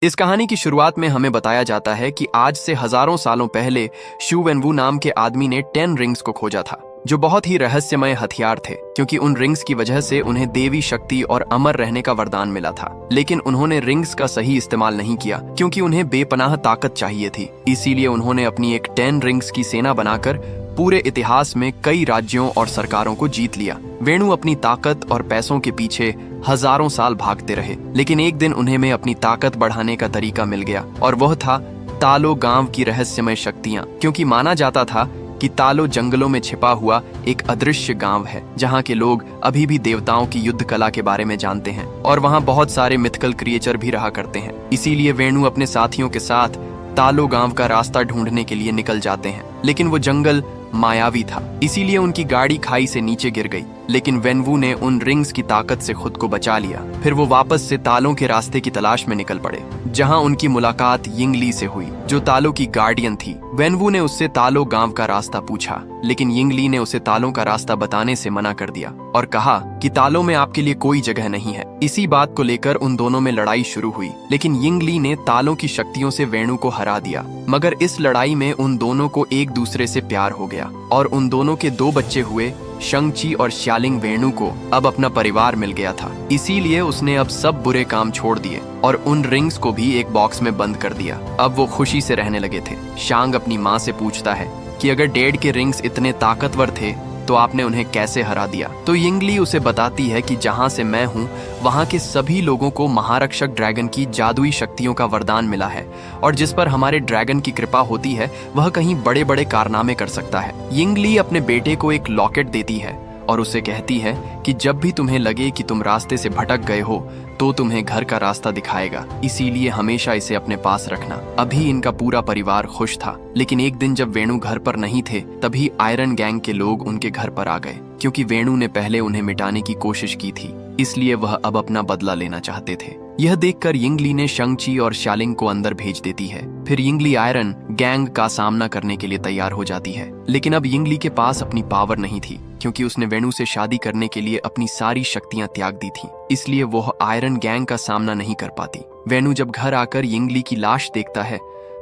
इस कहानी की शुरुआत में हमें बताया जाता है कि आज से हजारों सालों पहले शू वेनवू नाम के आदमी ने 10 रिंग्स को खोजा था, जो बहुत ही रहस्यमय हथियार थे, क्योंकि उन रिंग्स की वजह से उन्हें देवी शक्ति और अमर रहने का वरदान मिला था। लेकिन उन्होंने रिंग्स का सही इस्तेमाल नहीं किया, क्योंकि उन्हें बेपनाह ताकत चाहिए थी। इसीलिए उन्होंने अपनी एक 10 रिंग्स की सेना बनाकर पूरे इतिहास में कई राज्यों और सरकारों को जीत लिया। वेणु अपनी ताकत और पैसों के पीछे हजारों साल भागते रहे, लेकिन एक दिन उन्हें में अपनी ताकत बढ़ाने का तरीका मिल गया, और वह था तालो गांव की रहस्यमय शक्तियां। क्योंकि माना जाता था कि तालो जंगलों में छिपा हुआ एक अदृश्य गांव है, जहां के लोग अभी भी देवताओं की युद्ध कला के बारे में जानते हैं, और वहां बहुत सारे मिथिकल क्रिएचर भी रहा करते हैं। इसीलिए वेणु अपने साथियों के साथ तालो गांव का रास्ता ढूंढने के लिए निकल जाते हैं। लेकिन वो जंगल मायावी था, इसीलिए उनकी गाड़ी खाई से नीचे गिर गई। लेकिन वेनवू ने उन रिंग्स की ताकत से खुद को बचा लिया। फिर वो वापस से तालों के रास्ते की तलाश में निकल पड़े, जहां उनकी मुलाकात यिंगली से हुई, जो तालों की गार्डियन थी। वेनवू ने उससे तालो गांव का रास्ता पूछा, लेकिन यिंगली ने उसे तालों का रास्ता बताने से मना कर दिया और कहा कि तालों में आपके लिए कोई जगह नहीं है। इसी बात को लेकर उन दोनों में लड़ाई शुरू हुई, लेकिन यिंगली ने तालों की शक्तियों से वेणु को हरा दिया। मगर इस लड़ाई में उन दोनों को एक दूसरे से प्यार हो गया, और उन दोनों के 2 बच्चे हुए। शंग-ची और श्यालिंग वेणु को अब अपना परिवार मिल गया था, इसीलिए उसने अब सब बुरे काम छोड़ दिए और उन रिंग्स को भी एक बॉक्स में बंद कर दिया। अब वो खुशी से रहने लगे थे। शांग अपनी माँ से पूछता है कि अगर डैड के रिंग्स इतने ताकतवर थे तो आपने उन्हें कैसे हरा दिया। तो यिंगली उसे बताती है कि जहां से मैं हूं वहां के सभी लोगों को महारक्षक ड्रैगन की जादुई शक्तियों का वरदान मिला है, और जिस पर हमारे ड्रैगन की कृपा होती है वह कहीं बड़े बड़े कारनामे कर सकता है। यिंगली अपने बेटे को एक लॉकेट देती है और उसे कहती है कि जब भी तुम्हें लगे कि तुम रास्ते से भटक गए हो तो तुम्हें घर का रास्ता दिखाएगा, इसीलिए हमेशा इसे अपने पास रखना। अभी इनका पूरा परिवार खुश था, लेकिन एक दिन जब वेणु घर पर नहीं थे तभी आयरन गैंग के लोग उनके घर पर आ गए। क्योंकि वेणु ने पहले उन्हें मिटाने की कोशिश की थी, इसलिए वह अब अपना बदला लेना चाहते थे। यह देखकर यिंगली ने शंग-ची और श्यालिंग को अंदर भेज देती है। फिर यिंगली आयरन गैंग का सामना करने के लिए तैयार हो जाती है। लेकिन अब यिंगली के पास अपनी पावर नहीं थी, क्योंकि उसने वेणु से शादी करने के लिए अपनी सारी शक्तियां त्याग दी थी, इसलिए वह आयरन गैंग का सामना नहीं कर पाती। वेणु जब घर आकर यिंगली की लाश देखता है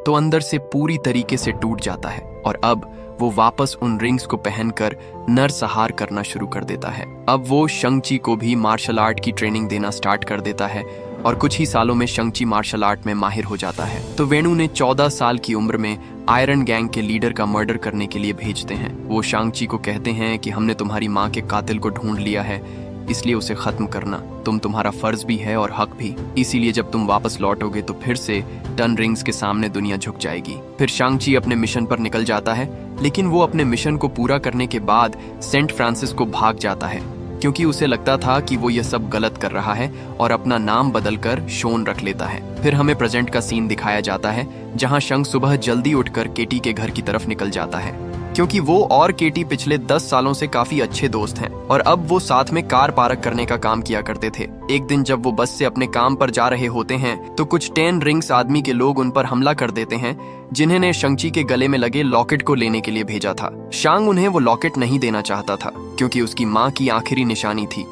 तो अंदर से पूरी तरीके से टूट जाता है, और अब वो वापस उन रिंग्स को पहनकर नरसंहार करना शुरू कर देता है। अब वो शंग-ची को भी मार्शल आर्ट की ट्रेनिंग देना स्टार्ट कर देता है, और कुछ ही सालों में शंग-ची मार्शल आर्ट में माहिर हो जाता है। तो वेणु ने 14 साल की उम्र में आयरन गैंग के लीडर का मर्डर करने के लिए भेजते हैं। वो शंग-ची को कहते हैं कि हमने तुम्हारी माँ के कातिल को ढूंढ लिया है, इसलिए उसे खत्म करना तुम्हारा फर्ज भी है और हक भी। इसीलिए जब तुम वापस लौटोगे तो फिर से 10 रिंग्स के सामने दुनिया झुक जाएगी। फिर शंग-ची अपने मिशन पर निकल जाता है, लेकिन वो अपने मिशन को पूरा करने के बाद सेंट फ्रांसिस्को भाग जाता है, क्योंकि उसे लगता था कि वो यह सब गलत कर रहा है, और अपना नाम बदलकर शोन रख लेता है। फिर हमें प्रेजेंट का सीन दिखाया जाता है, जहां शंग सुबह जल्दी उठकर केटी के घर की तरफ निकल जाता है, क्योंकि वो और केटी पिछले 10 सालों से काफी अच्छे दोस्त हैं, और अब वो साथ में कार पार्क करने का काम किया करते थे। एक दिन जब वो बस से अपने काम पर जा रहे होते हैं तो कुछ 10 रिंग्स आदमी के लोग उन पर हमला कर देते हैं, जिन्होंने शंग-ची के गले में लगे लॉकेट को लेने के लिए भेजा था। शांग उन्हें वो लॉकेट नहीं देना चाहता था, क्योंकि उसकी माँ की आखिरी निशानी थी,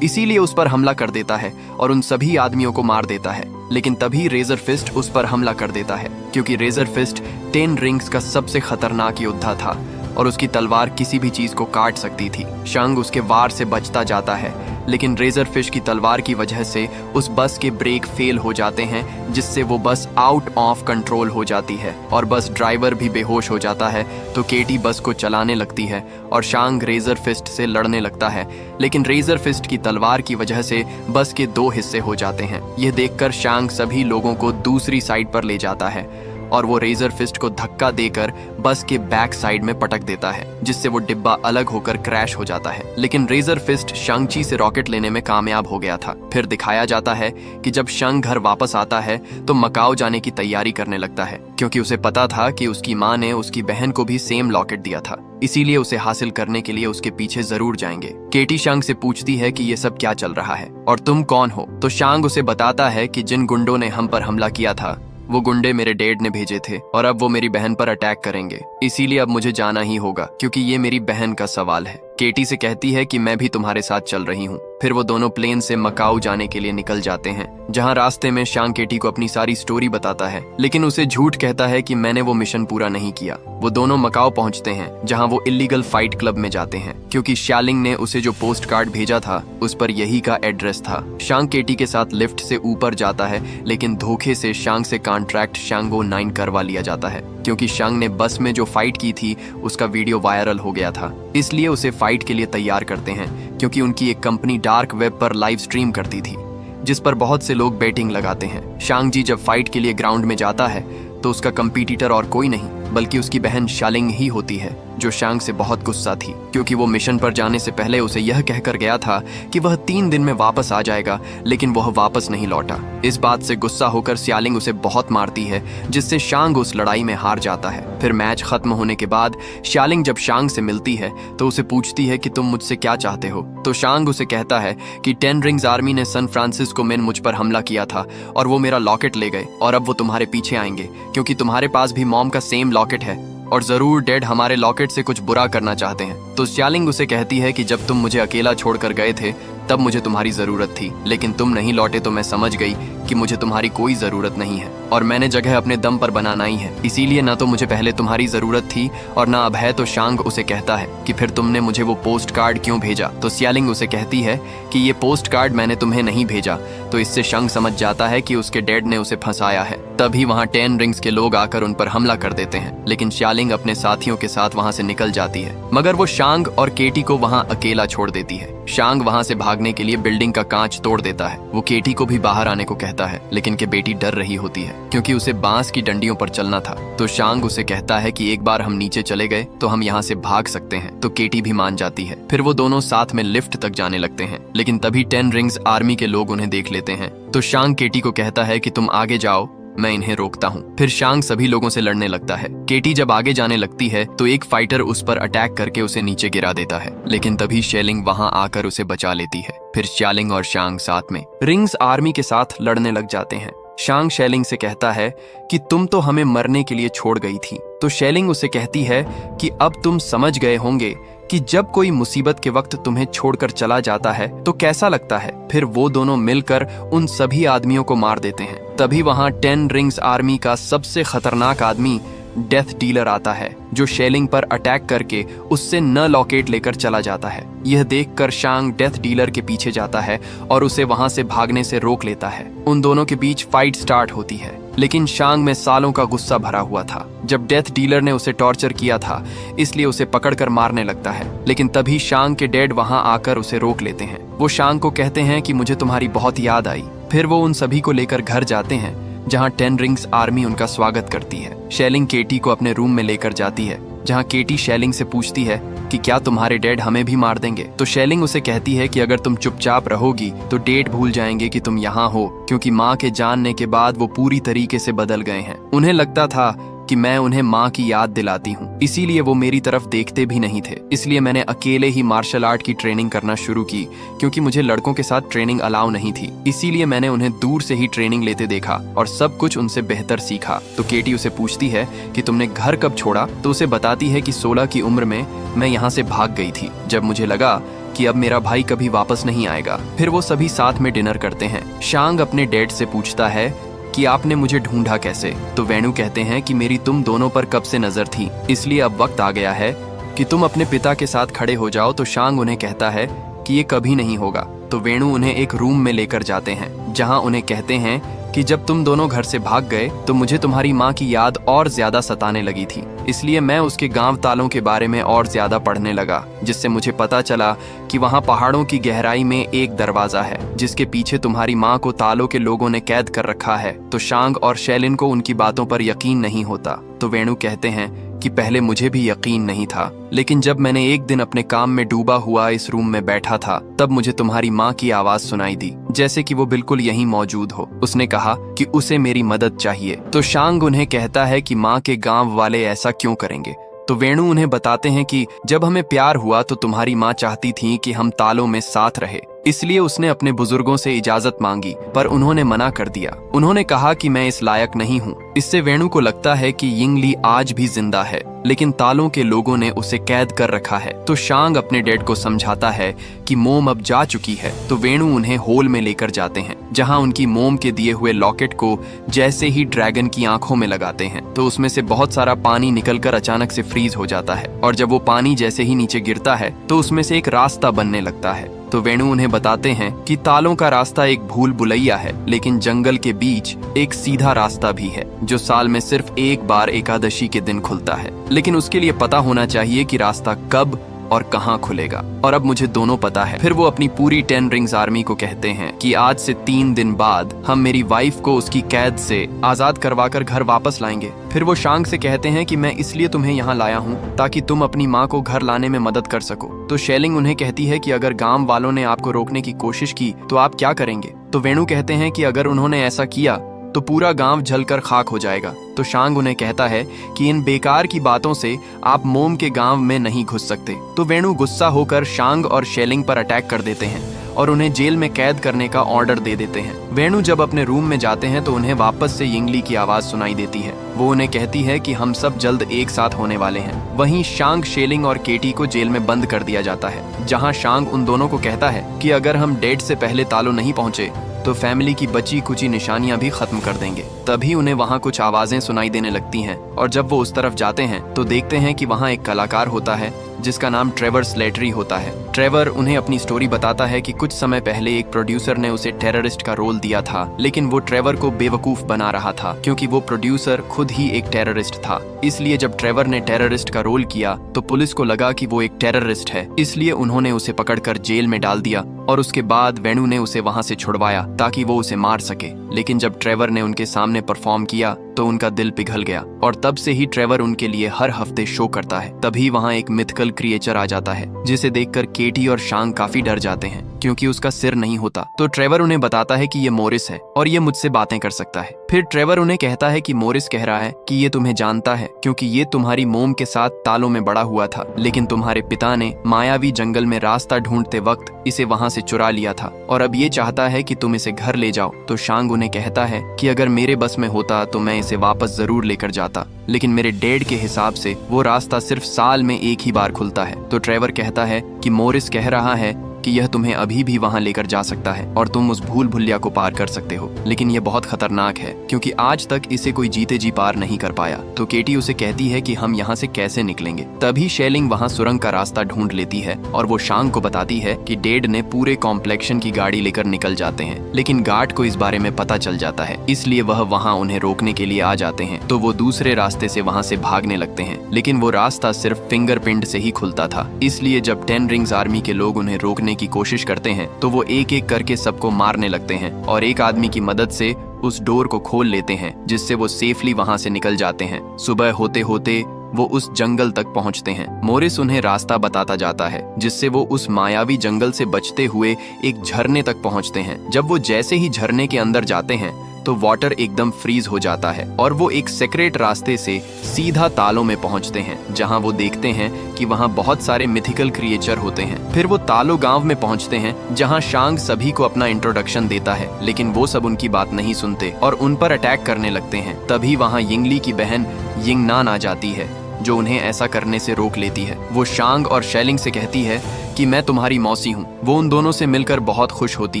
इसीलिए उस पर हमला कर देता है और उन सभी आदमियों को मार देता है। लेकिन तभी रेजर फिस्ट उस पर हमला कर देता है, क्योंकि रेजर फिस्ट 10 रिंग्स का सबसे खतरनाक योद्धा था और उसकी तलवार किसी भी चीज को काट सकती थी। शंग उसके वार से बचता जाता है, लेकिन रेजर फिश की तलवार की वजह से उस बस के ब्रेक फेल हो जाते हैं, जिससे वो बस आउट ऑफ कंट्रोल हो जाती है और बस ड्राइवर भी बेहोश हो जाता है। तो केटी बस को चलाने लगती है और शांग रेजर फिस्ट से लड़ने लगता है, लेकिन रेजर फिस्ट की तलवार की वजह से बस के 2 हिस्से हो जाते हैं। यह देखकर शांग सभी लोगों को दूसरी साइड पर ले जाता है और वो रेजर फिस्ट को धक्का देकर बस के बैक साइड में पटक देता है, जिससे वो डिब्बा अलग होकर क्रैश हो जाता है। लेकिन रेजर फिस्ट शंग-ची से रॉकेट लेने में कामयाब हो गया था। फिर दिखाया जाता है कि जब शंग घर वापस आता है तो मकाओ जाने की तैयारी करने लगता है, क्योंकि उसे पता था कि उसकी माँ ने उसकी बहन को भी सेम लॉकेट दिया था, इसीलिए उसे हासिल करने के लिए उसके पीछे जरूर जाएंगे। केटी शांग से पूछती है कि ये सब क्या चल रहा है और तुम कौन हो। तो शांग उसे बताता है कि जिन गुंडों ने हम पर हमला किया था वो गुंडे मेरे डैड ने भेजे थे, और अब वो मेरी बहन पर अटैक करेंगे, इसीलिए अब मुझे जाना ही होगा, क्योंकि ये मेरी बहन का सवाल है। केटी से कहती है कि मैं भी तुम्हारे साथ चल रही हूँ। फिर वो दोनों प्लेन से मकाऊ जाने के लिए निकल जाते हैं, जहाँ रास्ते में शांग केटी को अपनी सारी स्टोरी बताता है, लेकिन उसे झूठ कहता है कि मैंने वो मिशन पूरा नहीं किया। वो दोनों मकाऊ पहुंचते हैं, जहाँ वो इलीगल फाइट क्लब में जाते हैं, क्योंकि शालिंग ने उसे जो पोस्ट कार्ड भेजा था उस पर यही का एड्रेस था। शांग केटी के साथ लिफ्ट से ऊपर जाता है, लेकिन धोखे से शांग से कॉन्ट्रैक्ट शांगो 9 करवा लिया जाता है, क्योंकि शांग ने बस में जो फाइट की थी उसका वीडियो वायरल हो गया था। इसलिए उसे फाइट के लिए तैयार करते हैं, क्योंकि उनकी एक कंपनी डार्क वेब पर लाइव स्ट्रीम करती थी, जिस पर बहुत से लोग बेटिंग लगाते हैं। शांग जी जब फाइट के लिए ग्राउंड में जाता है तो उसका कंपीटिटर और कोई नहीं बल्कि उसकी बहन शालिंग ही होती है, जो शांग से बहुत गुस्सा थी, क्योंकि वो मिशन पर जाने से पहले उसे यह कहकर गया था कि वह 3 दिन में वापस आ जाएगा, लेकिन वह वापस नहीं लौटा। इस बात से गुस्सा होकर शालिंग उसे बहुत मारती है, जिससे शांग उस लड़ाई में हार जाता है। फिर मैच खत्म होने के बाद शालिंग जब शांग से मिलती है तो उसे पूछती है कि तुम मुझसे क्या चाहते हो। तो शांग उसे कहता है कि 10 रिंग्स आर्मी ने सैन फ्रांसिस्को में मुझ पर हमला किया था और वो मेरा लॉकेट ले गए, और अब वो तुम्हारे पीछे आएंगे, क्योंकि तुम्हारे पास भी मॉम का सेम लॉकेट है और जरूर डैड हमारे लॉकेट से कुछ बुरा करना चाहते हैं। तो शालिंग उसे कहती है कि जब तुम मुझे अकेला छोड़कर गए थे तब मुझे तुम्हारी जरूरत थी, लेकिन तुम नहीं लौटे तो मैं समझ गई कि मुझे तुम्हारी कोई जरूरत नहीं है और मैंने जगह अपने दम पर बनाना ही है। इसीलिए ना तो मुझे पहले तुम्हारी जरूरत थी और ना अब है। तो शांग उसे कहता है कि फिर तुमने मुझे वो पोस्ट कार्ड क्यों भेजा। तो शालिंग उसे कहती है कि ये पोस्ट कार्ड मैंने तुम्हें नहीं भेजा। तो इससे शांग समझ जाता है कि उसके डैड ने उसे फंसाया है। तभी वहाँ 10 रिंग्स के लोग आकर उन पर हमला कर देते हैं, लेकिन शालिंग अपने साथियों के साथ वहाँ से निकल जाती है, मगर वो शांग और केटी को वहाँ अकेला छोड़ देती है। शांग वहाँ से भागने के लिए बिल्डिंग का कांच तोड़ देता है। वो केटी को भी बाहर आने को कहता है, लेकिन के बेटी डर रही होती है, क्योंकि उसे बांस की डंडियों पर चलना था। तो शांग उसे कहता है कि एक बार हम नीचे चले गए तो हम यहाँ से भाग सकते हैं। तो केटी भी मान जाती है। फिर वो दोनों साथ में लिफ्ट तक जाने लगते हैं, लेकिन तभी 10 रिंग्स आर्मी के लोग उन्हें देख लेते हैं। तो शांग केटी को कहता है कि तुम आगे जाओ, मैं इन्हें रोकता हूँ। फिर शांग सभी लोगों से लड़ने लगता है। केटी जब आगे जाने लगती है तो एक फाइटर उस पर अटैक करके उसे नीचे गिरा देता है, लेकिन तभी शेलिंग वहाँ आकर उसे बचा लेती है। फिर शालिंग और शांग साथ में रिंग्स आर्मी के साथ लड़ने लग जाते हैं। शांग शेलिंग से कहता है कि तुम तो हमें मरने के लिए छोड़ गई थी। तो शेलिंग उसे कहती है कि अब तुम समझ गए होंगे कि जब कोई मुसीबत के वक्त तुम्हें छोड़कर चला जाता है तो कैसा लगता है। फिर वो दोनों मिलकर उन सभी आदमियों को मार देते हैं। तभी वहाँ 10 रिंग्स आर्मी का सबसे खतरनाक आदमी डेथ डीलर आता है, जो शेलिंग पर अटैक करके उससे न लॉकेट लेकर चला जाता है। यह देखकर शांग डेथ डीलर के पीछे जाता है और उसे वहां से भागने से रोक लेता है। उन दोनों के बीच फाइट स्टार्ट होती है, लेकिन शांग में सालों का गुस्सा भरा हुआ था। जब डेथ डीलर ने उसे टॉर्चर किया था, इसलिए उसे पकड़कर मारने लगता है, लेकिन तभी शांग के डैड वहां आकर उसे रोक लेते हैं। वो शांग को कहते हैं कि मुझे तुम्हारी बहुत याद आई। फिर वो उन सभी को लेकर घर जाते हैं, जहां 10 रिंग्स आर्मी उनका स्वागत करती है। शेलिंग केटी को अपने रूम में लेकर जाती है, जहां केटी शेलिंग से पूछती है कि क्या तुम्हारे डैड हमें भी मार देंगे। तो शेलिंग उसे कहती है कि अगर तुम चुपचाप रहोगी तो डैड भूल जाएंगे कि तुम यहाँ हो, क्योंकि माँ के जानने के बाद वो पूरी तरीके से बदल गए हैं। उन्हें लगता था कि मैं उन्हें माँ की याद दिलाती हूँ, इसीलिए वो मेरी तरफ देखते भी नहीं थे। इसलिए मैंने अकेले ही मार्शल आर्ट की ट्रेनिंग करना शुरू की, क्योंकि मुझे लड़कों के साथ ट्रेनिंग अलाउ नहीं थी। इसीलिए मैंने उन्हें दूर से ही ट्रेनिंग लेते देखा और सब कुछ उनसे बेहतर सीखा। तो केटी उसे पूछती है कि तुमने घर कब छोड़ा। तो उसे बताती है कि 16 की उम्र में मैं यहाँ से भाग गई थी, जब मुझे लगा कि अब मेरा भाई कभी वापस नहीं आएगा। फिर वो सभी साथ में डिनर करते हैं। शांग अपने डैड से पूछता है कि आपने मुझे ढूंढा कैसे। तो वेणु कहते हैं कि मेरी तुम दोनों पर कब से नजर थी, इसलिए अब वक्त आ गया है कि तुम अपने पिता के साथ खड़े हो जाओ। तो शांग उन्हें कहता है कि ये कभी नहीं होगा। तो वेणु उन्हें एक रूम में लेकर जाते हैं, जहां उन्हें कहते हैं कि जब तुम दोनों घर से भाग गए तो मुझे तुम्हारी माँ की याद और ज्यादा सताने लगी थी, इसलिए मैं उसके गांव तालों के बारे में और ज्यादा पढ़ने लगा, जिससे मुझे पता चला कि वहाँ पहाड़ों की गहराई में एक दरवाजा है, जिसके पीछे तुम्हारी माँ को तालों के लोगों ने कैद कर रखा है। तो शांग और शेलिन को उनकी बातों पर यकीन नहीं होता। तो वेणु कहते हैं कि पहले मुझे भी यकीन नहीं था, लेकिन जब मैंने एक दिन अपने काम में डूबा हुआ इस रूम में बैठा था, तब मुझे तुम्हारी माँ की आवाज सुनाई दी, जैसे कि वो बिल्कुल यहीं मौजूद हो। उसने कहा कि उसे मेरी मदद चाहिए। तो शांग उन्हें कहता है कि माँ के गांव वाले ऐसा क्यों करेंगे। तो वेणु उन्हें बताते हैं कि जब हमें प्यार हुआ तो तुम्हारी माँ चाहती थी कि हम तालों में साथ रहे, इसलिए उसने अपने बुजुर्गों से इजाजत मांगी, पर उन्होंने मना कर दिया। उन्होंने कहा कि मैं इस लायक नहीं हूँ। इससे वेणु को लगता है कि यिंग ली आज भी जिंदा है, लेकिन तालों के लोगों ने उसे कैद कर रखा है। तो शांग अपने डैड को समझाता है कि मोम अब जा चुकी है। तो वेणु उन्हें होल में लेकर जाते हैं, जहां उनकी मोम के दिए हुए लॉकेट को जैसे ही ड्रैगन की आंखों में लगाते हैं तो उसमें से बहुत सारा पानी निकलकर अचानक से फ्रीज हो जाता है, और जब वो पानी जैसे ही नीचे गिरता है तो उसमें से एक रास्ता बनने लगता है। तो वेणु उन्हें बताते हैं कि तालों का रास्ता एक भूल भुलैया है, लेकिन जंगल के बीच एक सीधा रास्ता भी है जो साल में सिर्फ एक बार एकादशी के दिन खुलता है। लेकिन उसके लिए पता होना चाहिए कि रास्ता कब और कहां खुलेगा। और अब मुझे दोनों पता है। फिर वो अपनी पूरी 10 रिंग्स आर्मी को कहते हैं कि आज से 3 दिन बाद हम मेरी वाइफ को उसकी कैद से आजाद करवाकर घर वापस लाएंगे। फिर वो शांग से कहते हैं कि मैं इसलिए तुम्हें यहाँ लाया हूँ ताकि तुम अपनी माँ को घर लाने में मदद कर सको। तो शेलिंग उन्हें कहती है कि अगर गांव वालों ने आपको रोकने की कोशिश की तो आप क्या करेंगे। तो वेणु कहते हैं कि अगर उन्होंने ऐसा किया तो पूरा गांव जलकर खाक हो जाएगा। तो शांग उन्हें कहता है कि इन बेकार की बातों से आप मोम के गांव में नहीं घुस सकते। तो वेणु गुस्सा होकर शांग और शेलिंग पर अटैक कर देते हैं और उन्हें जेल में कैद करने का ऑर्डर दे देते हैं। वेणु जब अपने रूम में जाते हैं तो उन्हें वापस से यिंगली की आवाज सुनाई देती है। वो उन्हें कहती है कि हम सब जल्द एक साथ होने वाले हैं। वहीं शांग, शेलिंग और केटी को जेल में बंद कर दिया जाता है, जहां शांग उन दोनों को कहता है कि अगर हम डेट से पहले तालो नहीं पहुंचे तो फैमिली की बची कुची निशानियां भी खत्म कर देंगे। तभी उन्हें वहां कुछ आवाजें सुनाई देने लगती हैं, और जब वो उस तरफ जाते हैं तो देखते हैं कि वहां एक कलाकार होता है जिसका नाम ट्रेवर स्लेटरी होता है। ट्रेवर उन्हें अपनी स्टोरी बताता है कि कुछ समय पहले एक प्रोड्यूसर ने उसे टेररिस्ट का रोल दिया था, लेकिन वो ट्रेवर को बेवकूफ बना रहा था क्योंकि वो प्रोड्यूसर खुद ही एक टेररिस्ट था। इसलिए जब ट्रेवर ने टेररिस्ट का रोल किया तो पुलिस को लगा कि वो एक टेररिस्ट है, इसलिए उन्होंने उसे पकड़कर जेल में डाल दिया और उसके बाद वेणु ने उसे वहां से छुड़वाया ताकि वो उसे मार सके। लेकिन जब ट्रेवर ने उनके सामने परफॉर्म किया तो उनका दिल पिघल गया, और तब से ही ट्रेवर उनके लिए हर हफ्ते शो करता है। तभी वहां एक मिथिकल क्रिएचर आ जाता है जिसे देखकर केटी और शांग काफी डर जाते हैं क्योंकि उसका सिर नहीं होता। तो ट्रेवर उन्हें बताता है कि ये मोरिस है और ये मुझसे बातें कर सकता है। फिर ट्रेवर उन्हें कहता है कि मोरिस कह रहा है कि ये तुम्हें जानता है क्योंकि ये तुम्हारी मोम के साथ तालों में बड़ा हुआ था, लेकिन तुम्हारे पिता ने मायावी जंगल में रास्ता ढूंढते वक्त इसे वहां से चुरा लिया था और अब ये चाहता है कि तुम इसे घर ले जाओ। तो शांग उन्हें कहता है कि अगर मेरे बस में होता तो मैं इसे वापस जरूर लेकर जाता, लेकिन मेरे डैड के हिसाब से वो रास्ता सिर्फ साल में एक ही बार खुलता है। तो ट्रेवर कहता है कि मोरिस कह रहा है कि यह तुम्हें अभी भी वहां लेकर जा सकता है और तुम उस भूल भुलैया को पार कर सकते हो, लेकिन यह बहुत खतरनाक है क्योंकि आज तक इसे कोई जीते जी पार नहीं कर पाया। तो केटी उसे कहती है कि हम यहाँ से कैसे निकलेंगे। तभी शेलिंग वहाँ सुरंग का रास्ता ढूंढ लेती है और वो शांग को बताती है कि डैड ने पूरे कॉम्प्लेक्शन की गाड़ी लेकर निकल जाते हैं, लेकिन गार्ड को इस बारे में पता चल जाता है, इसलिए वह वहाँ उन्हें रोकने के लिए आ जाते हैं। तो वो दूसरे रास्ते से वहाँ से भागने लगते हैं, लेकिन वो रास्ता सिर्फ फिंगरप्रिंट से ही खुलता था। इसलिए जब 10 रिंग्स आर्मी के लोग उन्हें रोकने की कोशिश करते हैं तो वो एक एक करके सबको मारने लगते हैं और एक आदमी की मदद से उस डोर को खोल लेते हैं, जिससे वो सेफली वहां से निकल जाते हैं। सुबह होते होते वो उस जंगल तक पहुंचते हैं। मोरिस उन्हें रास्ता बताता जाता है जिससे वो उस मायावी जंगल से बचते हुए एक झरने तक पहुंचते हैं। जब वो जैसे ही झरने के अंदर जाते हैं तो वाटर एकदम फ्रीज हो जाता है और वो एक सीक्रेट रास्ते से सीधा तालों में पहुंचते हैं, जहां वो देखते हैं कि वहां बहुत सारे मिथिकल क्रिएचर होते हैं। फिर वो तालो गांव में पहुंचते हैं जहां शांग सभी को अपना इंट्रोडक्शन देता है, लेकिन वो सब उनकी बात नहीं सुनते और उन पर अटैक करने लगते हैं। तभी वहां यिंगली की बहन यिंगनान आ जाती है जो उन्हें ऐसा करने से रोक लेती है। वो शांग और शेलिंग से कहती है कि मैं तुम्हारी मौसी हूँ। वो उन दोनों से मिलकर बहुत खुश होती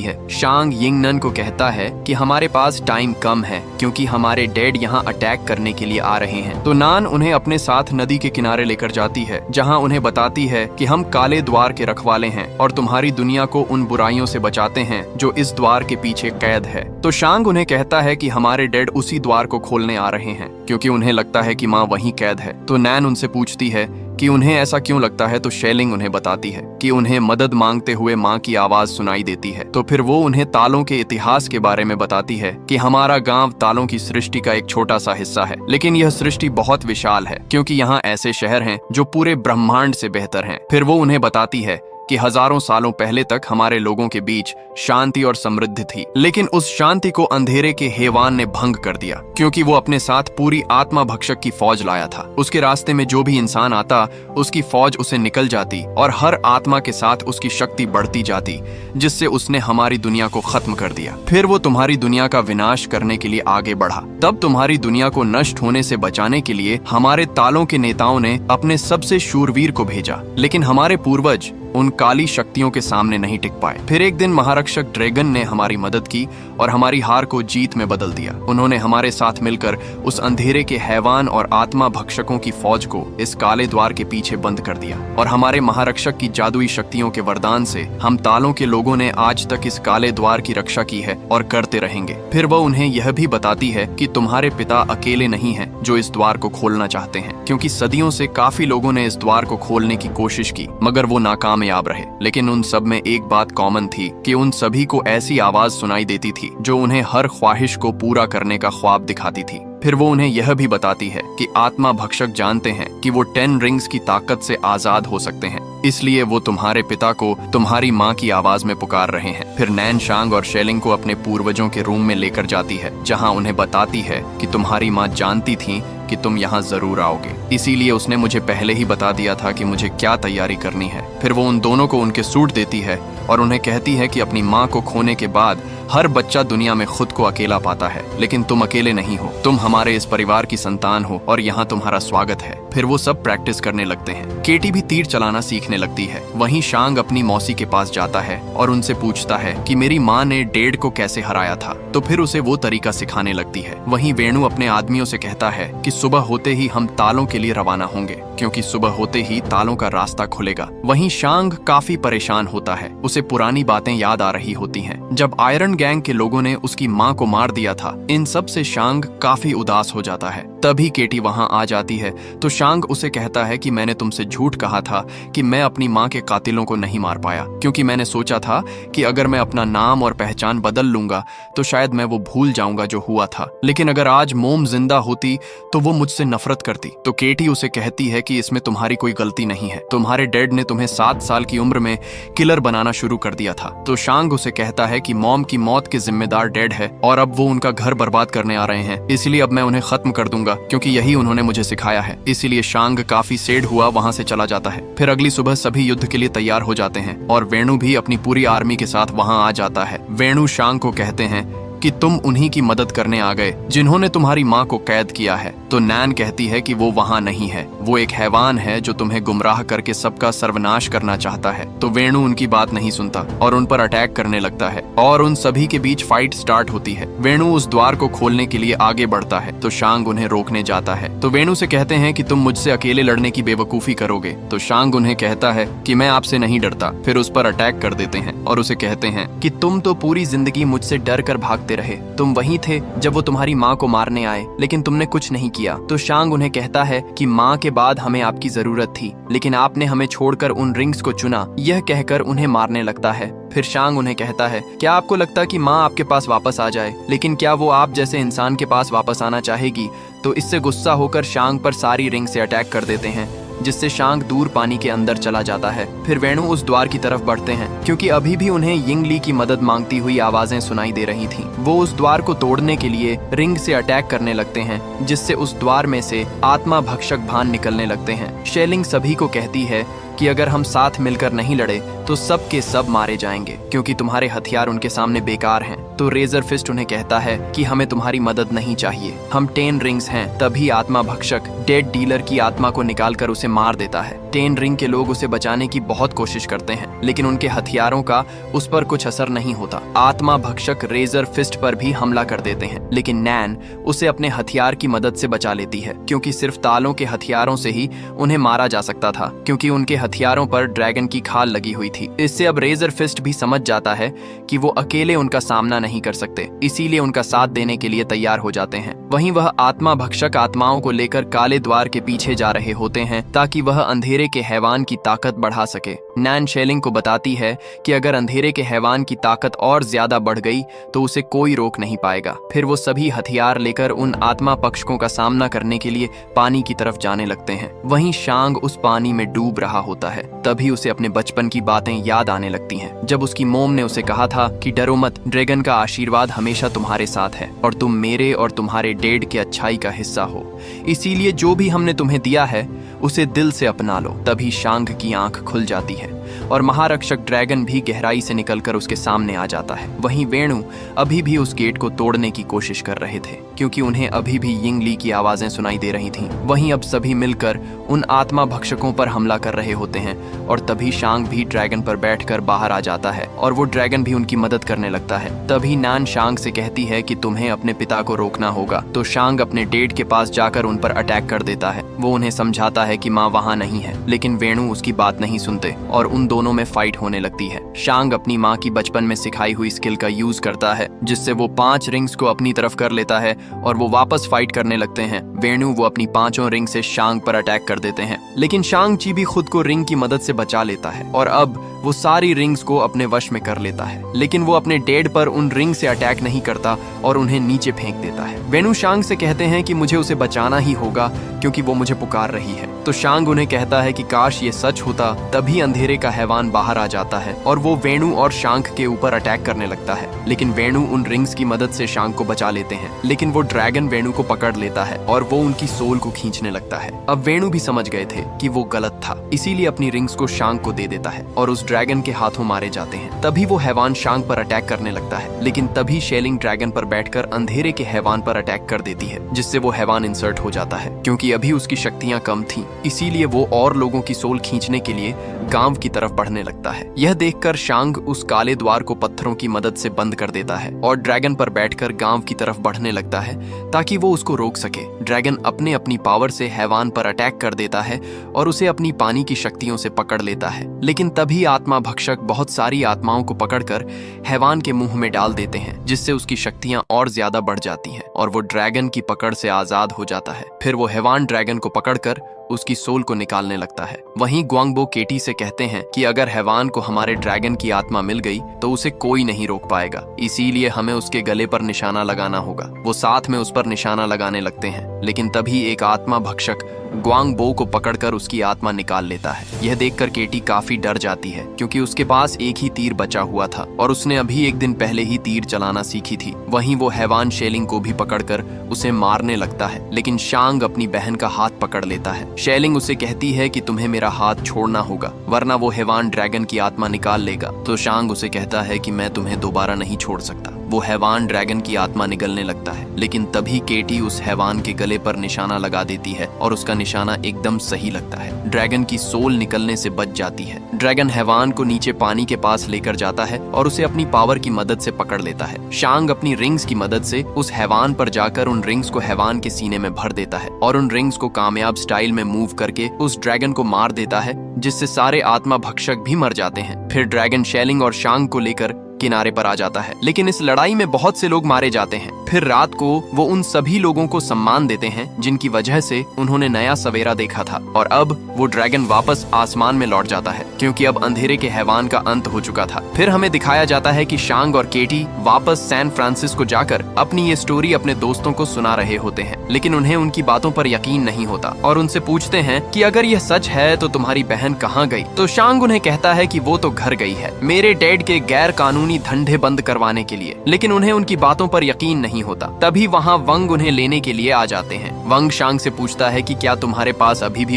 है। शांग यिंगनन को कहता है कि हमारे पास टाइम कम है क्योंकि हमारे डैड यहाँ अटैक करने के लिए आ रहे हैं। तो नान उन्हें अपने साथ नदी के किनारे लेकर जाती है जहाँ उन्हें बताती है कि हम काले द्वार के रखवाले हैं और तुम्हारी दुनिया को उन बुराइयों से बचाते हैं जो इस द्वार के पीछे कैद है। तो शांग उन्हें कहता है कि हमारे डैड उसी द्वार को खोलने आ रहे हैं क्योंकि उन्हें लगता है कि माँ वहीं कैद है। तो नैन उनसे पूछती है कि उन्हें ऐसा क्यों लगता है। तो शेलिंग उन्हें बताती है कि उन्हें मदद मांगते हुए माँ की आवाज सुनाई देती है। तो फिर वो उन्हें तालों के इतिहास के बारे में बताती है कि हमारा गांव तालों की सृष्टि का एक छोटा सा हिस्सा है, लेकिन यह सृष्टि बहुत विशाल है क्योंकि यहाँ ऐसे शहर हैं जो पूरे ब्रह्मांड से बेहतर हैं। फिर वो उन्हें बताती है कि हजारों सालों पहले तक हमारे लोगों के बीच शांति और समृद्धि थी, लेकिन उस शांति को अंधेरे के हैवान ने भंग कर दिया, क्योंकि वो अपने साथ पूरी आत्मा भक्षक की फौज लाया था। उसके रास्ते में जो भी इंसान आता, उसकी फौज उसे निकल जाती और हर आत्मा के साथ उसकी शक्ति बढ़ती जाती, जिससे उसने हमारी दुनिया को खत्म कर दिया। फिर वो तुम्हारी दुनिया का विनाश करने के लिए आगे बढ़ा। तब तुम्हारी दुनिया को नष्ट होने से बचाने के लिए हमारे तालों के नेताओं ने अपने सबसे शूरवीर को भेजा, लेकिन हमारे पूर्वज उन काली शक्तियों के सामने नहीं टिक पाए। फिर एक दिन महारक्षक ड्रैगन ने हमारी मदद की और हमारी हार को जीत में बदल दिया। उन्होंने हमारे साथ मिलकर उस अंधेरे के हैवान और आत्मा भक्षकों की फौज को इस काले द्वार के पीछे बंद कर दिया, और हमारे महारक्षक की जादुई शक्तियों के वरदान से हम तालों के लोगों ने आज तक इस काले द्वार की रक्षा की है और करते रहेंगे। फिर वह उन्हें यह भी बताती है कि तुम्हारे पिता अकेले नहीं हैं जो इस द्वार को खोलना चाहते हैं, क्योंकि सदियों से काफी लोगों ने इस द्वार को खोलने की कोशिश की, मगर वो नाकामयाब रहे। लेकिन उन सब में एक बात कॉमन थी कि उन सभी को ऐसी आवाज सुनाई देती थी जो उन्हें हर ख्वाहिश को पूरा करने का ख्वाब दिखाती थी। फिर वो उन्हें यह भी बताती है कि आत्मा भक्षक जानते हैं कि वो 10 रिंग्स की ताकत से आजाद हो सकते हैं, इसलिए वो तुम्हारे पिता को तुम्हारी माँ की आवाज में पुकार रहे हैं। फिर नैन शांग और शेलिंग को अपने पूर्वजों के रूम में लेकर जाती है, जहाँ उन्हें बताती है कि तुम्हारी माँ जानती थी कि तुम यहाँ जरूर आओगे, इसीलिए उसने मुझे पहले ही बता दिया था कि मुझे क्या तैयारी करनी है। फिर वो उन दोनों को उनके सूट देती है और उन्हें कहती है कि अपनी माँ को खोने के बाद हर बच्चा दुनिया में खुद को अकेला पाता है, लेकिन तुम अकेले नहीं हो, तुम हमारे इस परिवार की संतान हो और यहाँ तुम्हारा स्वागत है। फिर वो सब प्रैक्टिस करने लगते हैं। केटी भी तीर चलाना सीखने लगती है। वहीं शांग अपनी मौसी के पास जाता है और उनसे पूछता है कि मेरी माँ ने डेड को कैसे हराया था, तो फिर उसे वो तरीका सिखाने लगती है। वहीं वेणु अपने आदमियों से कहता है कि सुबह होते ही हम तालों के लिए रवाना होंगे, क्योंकि सुबह होते ही तालों का रास्ता खुलेगा। वहीं शांग काफी परेशान होता है, उसे पुरानी बातें याद आ रही होती हैं, जब आयरन गैंग के लोगों ने उसकी माँ को मार दिया था। इन सब से शांग काफी उदास हो जाता है। तभी केटी वहाँ आ जाती है तो शांग उसे कहता है कि मैंने तुमसे झूठ कहा था कि मैं अपनी माँ के कातिलों को नहीं मार पाया, क्योंकि मैंने सोचा था कि अगर मैं अपना नाम और पहचान बदल लूंगा तो शायद मैं वो भूल जाऊंगा जो हुआ था, लेकिन अगर आज मोम जिंदा होती तो वो मुझसे नफरत करती। तो केटी उसे कहती है कि इसमें तुम्हारी कोई गलती नहीं है, तुम्हारे डैड ने तुम्हें 7 साल की उम्र में किलर बनाना शुरू कर दिया था। तो शांग उसे कहता है कि मॉम की मौत के जिम्मेदार डैड है और अब वो उनका घर बर्बाद करने आ रहे हैं, इसलिए अब मैं उन्हें खत्म कर दूंगा, क्योंकि यही उन्होंने मुझे सिखाया है। इसीलिए शांग काफी सैड हुआ वहाँ से चला जाता है। फिर अगली सुबह सभी युद्ध के लिए तैयार हो जाते हैं और वेणु भी अपनी पूरी आर्मी के साथ वहाँ आ जाता है। वेणु शांग को कहते हैं कि तुम उन्हीं की मदद करने आ गए जिन्होंने तुम्हारी माँ को कैद किया है। तो नैन कहती है कि वो वहाँ नहीं है, वो एक हैवान है जो तुम्हें गुमराह करके सबका सर्वनाश करना चाहता है। तो वेणु उनकी बात नहीं सुनता और उन पर अटैक करने लगता है और उन सभी के बीच फाइट स्टार्ट होती है। वेणु उस द्वार को खोलने के लिए आगे बढ़ता है तो शांग उन्हें रोकने जाता है। तो वेणु से कहते हैं कि तुम मुझसे अकेले लड़ने की बेवकूफी करोगे। तो शांग उन्हें कहता है कि मैं आपसे नहीं डरता। फिर उस पर अटैक कर देते हैं और उसे कहते हैं कि तुम तो पूरी जिंदगी मुझसे डर कर भागते रहे, तुम वहीं थे जब वो तुम्हारी माँ को मारने आए, लेकिन तुमने कुछ नहीं किया। तो शांग उन्हें कहता है कि माँ के बाद हमें आपकी जरूरत थी, लेकिन आपने हमें छोड़कर उन रिंग्स को चुना। यह कहकर उन्हें मारने लगता है। फिर शांग उन्हें कहता है, क्या आपको लगता कि माँ आपके पास वापस आ जाए, लेकिन क्या वो आप जैसे इंसान के पास वापस आना चाहेगी? तो इससे गुस्सा होकर शांग पर सारी रिंग से अटैक कर देते हैं, जिससे शांग दूर पानी के अंदर चला जाता है। फिर वेणु उस द्वार की तरफ बढ़ते हैं, क्योंकि अभी भी उन्हें यिंगली की मदद मांगती हुई आवाजें सुनाई दे रही थीं। वो उस द्वार को तोड़ने के लिए रिंग से अटैक करने लगते हैं, जिससे उस द्वार में से आत्मा भक्षक भान निकलने लगते हैं। शेलिंग सभी को कहती है कि अगर हम साथ मिलकर नहीं लड़े तो सब के सब मारे जाएंगे, क्योंकि तुम्हारे हथियार उनके सामने बेकार हैं। तो रेजर फिस्ट उन्हें कहता है कि हमें तुम्हारी मदद नहीं चाहिए, हम 10 रिंग्स हैं। तभी आत्मा भक्षक डेड डीलर की आत्मा को निकालकर उसे मार देता है। 10 रिंग के लोग उसे बचाने की बहुत कोशिश करते हैं, लेकिन उनके हथियारों का उस पर कुछ असर नहीं होता। आत्मा भक्षक रेजर फिस्ट पर भी हमला कर देते हैं, लेकिन नैन उसे अपने हथियार की मदद से बचा लेती है, क्योंकि सिर्फ तालों के हथियारों से ही उन्हें मारा जा सकता था, क्योंकि उनके हथियारों पर ड्रैगन की खाल लगी हुई थी। इससे अब रेजर फिस्ट भी समझ जाता है कि वो अकेले उनका सामना नहीं कर सकते, इसीलिए उनका साथ देने के लिए तैयार हो जाते हैं। वहीं वह आत्मा भक्षक आत्माओं को लेकर काले द्वार के पीछे जा रहे होते हैं, ताकि वह अंधेरे के हैवान की ताकत बढ़ा सके। नैन शेलिंग को बताती है कि अगर अंधेरे के हैवान की ताकत और ज्यादा बढ़ गई तो उसे कोई रोक नहीं पाएगा। फिर वो सभी हथियार लेकर उन आत्मा पक्षकों का सामना करने के लिए पानी की तरफ जाने लगते हैं। वहीं शांग उस पानी में डूब रहा होता है। तभी उसे अपने बचपन की बातें याद आने लगती हैं, जब उसकी मोम ने उसे कहा था कि डरो मत, ड्रैगन का आशीर्वाद हमेशा तुम्हारे साथ है और तुम मेरे और तुम्हारे डैड के अच्छाई का हिस्सा हो, इसीलिए जो भी हमने तुम्हें दिया है उसे दिल से अपना लो। तभी शांग की आंख खुल जाती है और महारक्षक ड्रैगन भी गहराई से निकलकर उसके सामने आ जाता है। वहीं वेणु अभी भी उस गेट को तोड़ने की कोशिश कर रहे थे, क्योंकि उन्हें अभी भी यिंगली की आवाजें सुनाई दे रही थीं। वहीं अब सभी मिलकर उन आत्मा भक्षकों पर हमला कर रहे होते हैं और तभी शांग भी ड्रैगन पर बैठकर बाहर आ जाता है और वो ड्रैगन भी उनकी मदद करने लगता है। तभी नान शांग से कहती है कि तुम्हें अपने पिता को रोकना होगा, तो शांग अपने डैड के पास जाकर उन पर अटैक कर देता है। वो उन्हें समझाता है कि माँ वहाँ नहीं है, लेकिन वेणु उसकी बात नहीं सुनते और उन दोनों में फाइट होने लगती है। शांग अपनी माँ की बचपन में सिखाई हुई स्किल का यूज करता है, जिससे वो 5 रिंग्स को अपनी तरफ कर लेता है और वो वापस फाइट करने लगते हैं। वेणु वो अपनी 5 रिंग से शांग पर अटैक कर देते हैं, लेकिन शांग ची भी खुद को रिंग की मदद से बचा लेता है और अब वो सारी रिंग्स को अपने वश में कर लेता है। लेकिन वो अपने डैड पर उन रिंग से अटैक नहीं करता और उन्हें नीचे फेंक देता है। वेणु शांग से कहते हैं कि मुझे उसे बचाना ही होगा क्योंकि वो मुझे पुकार रही है। तो शांग उन्हें कहता है कि काश ये सच होता। तभी अंधेरे का हैवान बाहर आ जाता है और वो वेणु और शांग के ऊपर अटैक करने लगता है, लेकिन वेणु उन रिंग्स की मदद से शांग को बचा लेते हैं। लेकिन वो ड्रैगन वेणु को पकड़ लेता है और वो उनकी सोल को खींचने लगता है। अब वेणु भी समझ गए थे कि वो गलत था, इसीलिए अपनी रिंग्स को शांग को दे देता है और उस ड्रैगन के हाथों मारे जाते हैं। तभी वो हैवान शांग पर अटैक करने लगता है, लेकिन तभी शेलिंग ड्रैगन पर बैठकर अंधेरे के हैवान पर अटैक कर देती है, जिससे वो हैवान इंसर्ट हो जाता है। क्योंकि अभी उसकी शक्तियां कम थीं, इसीलिए वो और लोगों की सोल खींचने के लिए गांव की तरफ बढ़ने लगता है। यह देखकर शांग उस काले द्वार को पत्थरों की मदद से बंद कर देता है और ड्रैगन पर बैठकर गांव की तरफ बढ़ने लगता है ताकि वो उसको रोक सके। ड्रैगन अपनी पावर से हैवान पर अटैक कर देता है और उसे अपनी पानी की शक्तियों से पकड़ लेता है। लेकिन तभी आत्मा भक्षक बहुत सारी आत्माओं को पकड़कर हैवान के मुंह में डाल देते हैं, जिससे उसकी शक्तियां और ज्यादा बढ़ जाती हैं और वो ड्रैगन की पकड़ से आजाद हो जाता है। फिर वो हैवान ड्रैगन को पकड़कर उसकी सोल को निकालने लगता है। वहीं ग्वांगबो केटी से कहते हैं कि अगर हैवान को हमारे ड्रैगन की आत्मा मिल गई तो उसे कोई नहीं रोक पाएगा, इसीलिए हमें उसके गले पर निशाना लगाना होगा। वो साथ में उस पर निशाना लगाने लगते हैं, लेकिन तभी एक आत्मा भक्षक ग्वांगबो को पकड़कर उसकी आत्मा निकाल लेता है। यह देखकर केटी काफी डर जाती है, क्योंकि उसके पास एक ही तीर बचा हुआ था और उसने अभी एक दिन पहले ही तीर चलाना सीखी थी। वहीं वो हैवान शेलिंग को भी पकड़कर उसे मारने लगता है, लेकिन शांग अपनी बहन का हाथ पकड़ लेता है। शेलिंग उसे कहती है कि तुम्हें मेरा हाथ छोड़ना होगा, वरना वो हैवान ड्रैगन की आत्मा निकाल लेगा। तो शांग उसे कहता है कि मैं तुम्हें दोबारा नहीं छोड़ सकता। वो हैवान ड्रैगन की आत्मा निगलने लगता है, लेकिन तभी केटी उस हैवान के गले पर निशाना लगा देती है और उसका निशाना एकदम सही लगता है। ड्रैगन की सोल निकलने से बच जाती है। ड्रैगन हैवान को नीचे पानी के पास लेकर जाता है और उसे अपनी पावर की मदद से पकड़ लेता है। शांग अपनी रिंग्स की मदद से उस हैवान पर जाकर उन रिंग्स को हैवान के सीने में भर देता है और उन रिंग्स को कामयाब स्टाइल में मूव करके उस ड्रैगन को मार देता है, जिससे सारे आत्मा भक्षक भी मर जाते हैं। फिर ड्रैगन शेलिंग और शांग को लेकर किनारे पर आ जाता है, लेकिन इस लड़ाई में बहुत से लोग मारे जाते हैं। फिर रात को वो उन सभी लोगों को सम्मान देते हैं जिनकी वजह से उन्होंने नया सवेरा देखा था और अब वो ड्रैगन वापस आसमान में लौट जाता है, क्योंकि अब अंधेरे के हैवान का अंत हो चुका था। फिर हमें दिखाया जाता है कि शांग और केटी वापस सैन फ्रांसिस्को जाकर अपनी ये स्टोरी अपने दोस्तों को सुना रहे होते हैं, लेकिन उन्हें उनकी बातों पर यकीन नहीं होता और उनसे पूछते हैं कि अगर यह सच है तो तुम्हारी बहन कहाँ गई। तो शांग उन्हें कहता है कि वो तो घर गई है मेरे डैड के गैर कानूनी धंधे बंद करवाने के लिए, लेकिन उन्हें उनकी बातों पर यकीन नहीं होता। तभी वहाँ वंग उन्हें लेने के लिए आ जाते हैं। वंग शांग से पूछता है कि क्या तुम्हारे पास अभी भी